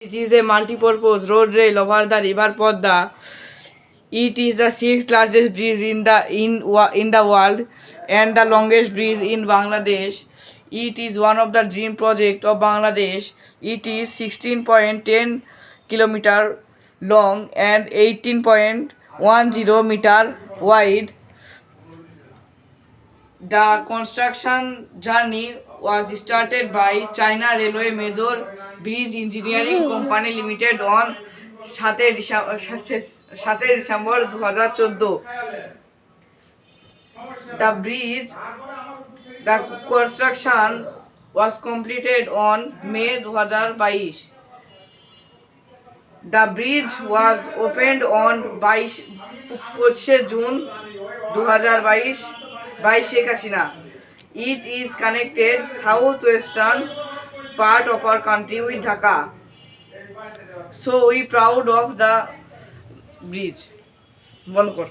It is a multi-purpose road rail over the river Podda. It is the sixth largest bridge in the world and the longest bridge in Bangladesh. It is one of the dream project of Bangladesh. It is 16.10 kilometer long and 18.10 meter wide. The construction journey was started by China Railway Major Bridge Engineering Company Limited on 7 December 2014. The construction was completed on May 2022. The bridge was opened on 22 June 2022 by Sheikh Hasina. It is connected southwestern part of our country with Dhaka. So we proud of the bridge. বল কর।